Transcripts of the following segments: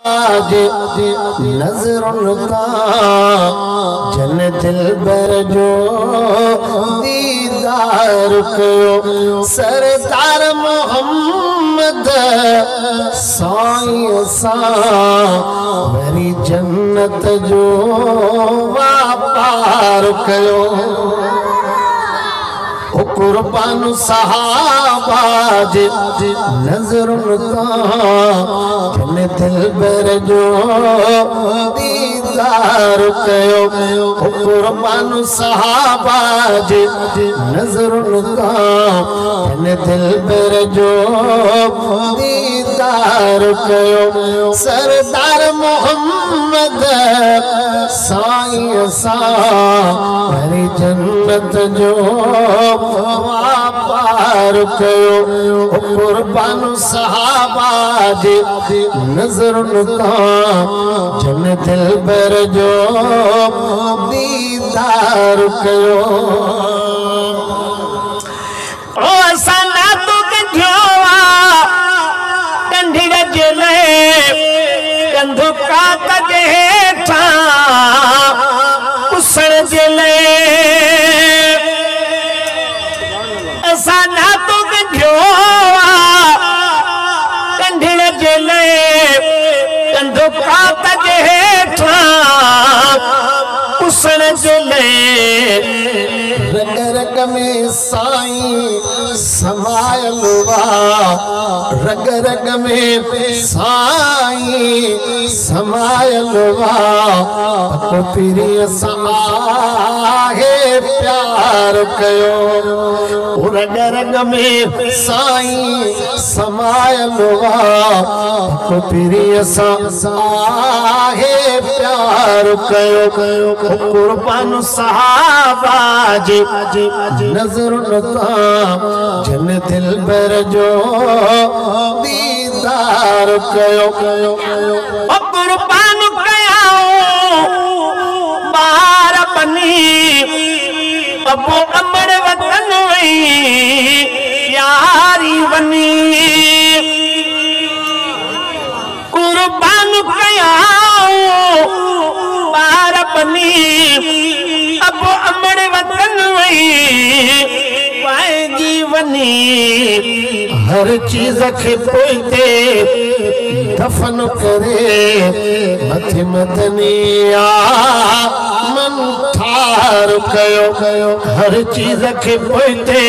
आज नजरुन का जन दिल बर जो दीदार कयो सरदार मोहम्मद साईं सा मेरी जन्नत जो वापार कयो कुर्बान सहाबा जे नजरुन का जन दिल बर जो दीदार कयो कुर्बान सहाबा जे नजरुन का जन दिल बर जो दीदार कयो सरदार मोहम्मद साईं सा मेरी जन्नत जो वापार कयो कुर्बान सहाबा जे नजरुन का जन दिल बर जो दीदार कयो ओ सना तू कठवा कंधी गजले कंधु का कजे था उसण जले साना तो कठवा कंढिड़ जले कंधो का कजे था उसण जले रग रग में साईं समायल वा रग रग में साईं समायल वा तो प्रिय समाहे प्यार कयो रग रग में साईं समायल वा तो प्रिय समाहे प्यार कयो कुर्बान सहाबा जे नजरुन का जन दिल बर जो दीदार कयो कुर्बान कयाओ बार बनी अबो अमर वतन वई यारी बनी कुर्बान कयाओ बार बनी अबो अमर वतन वई पाएगी वनी हर चीज के पोइते दफन करे मथे मदनिया मन ठार कयो हर चीज के पोइते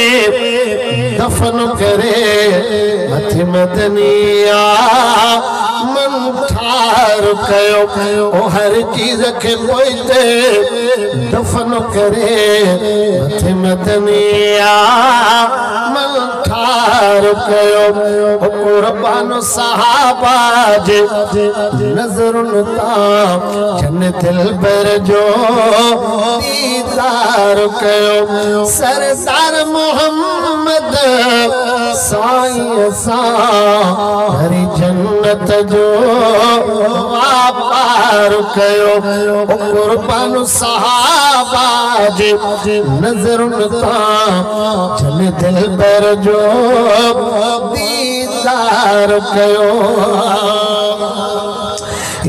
दफन करे मथे मदनिया मन ठार कयो हर चीज के पोइते दफन करे मथे मदनिया मन ठार कयो कुर्बान सहाबा जे नजरुन का जन दिल बर जो दीदार कयो सरदार मोहम्मद साईं सा हरी जन्नत जो वापार कयो कुर्बान सहाबा जे नजरुन का जन दिल बर जो दीदार कयो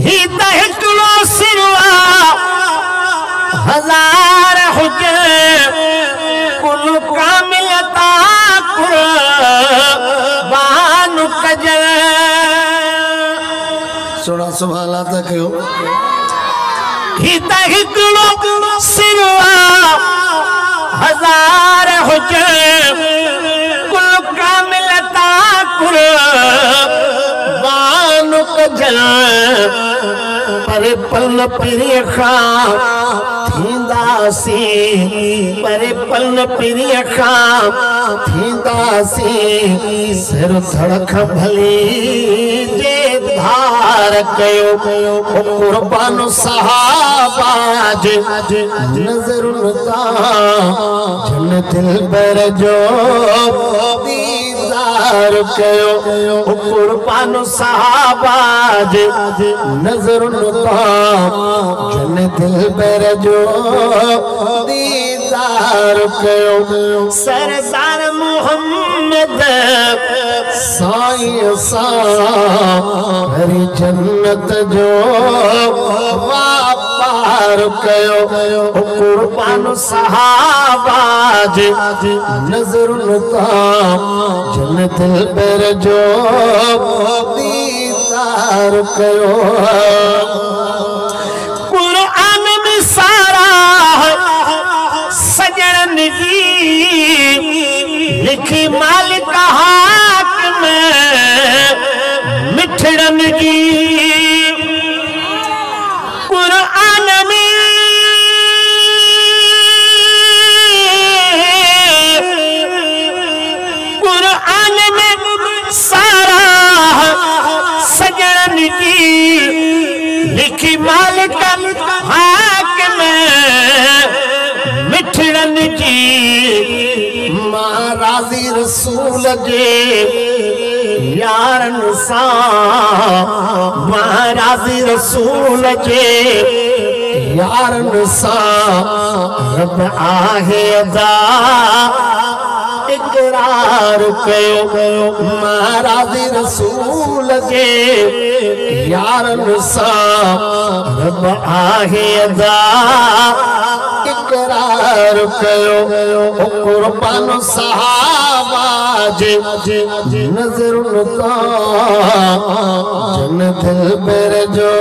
ही तहकलो सिरवा हजार हुजे कुल कामिलता कुर्बान कजे सुना सुभाला तक हो ही तहकलो सिरवा हजार हुजे परे पल प्रिय खां थींदासी परे पल प्रिय खां थींदासी सिर धड़क भली जे धार कयो कुर्बान सहाबा जे नजरुन का जन दिल बर जो दीदार कयो कुर्बान सहाबा जे नजरुन का जन दिल बर जो दीदार दीदार कयो सरदार मोहम्मद साईं सारी जन्नत जो वापार कयो कुर्बान सहाबा जी नजरुन तां जन्नत पर जो दीदार कयो कुरान में सारा सजन जी लिखी मालिक हाकिम मिठड़न जी कुरान में सारा सजन जी लिखी मालिक हाकिम मिठड़न जी महाराजी रसूल जे यारन सा महाराजी रसूल जे यारन सा रब आहे अदा इकरार कयो महाराजी रसूल जे यारन सा रब आहे अदा इकरार कयो कुर्बान सहाबा जे नजरुन तां जन्नत पर जो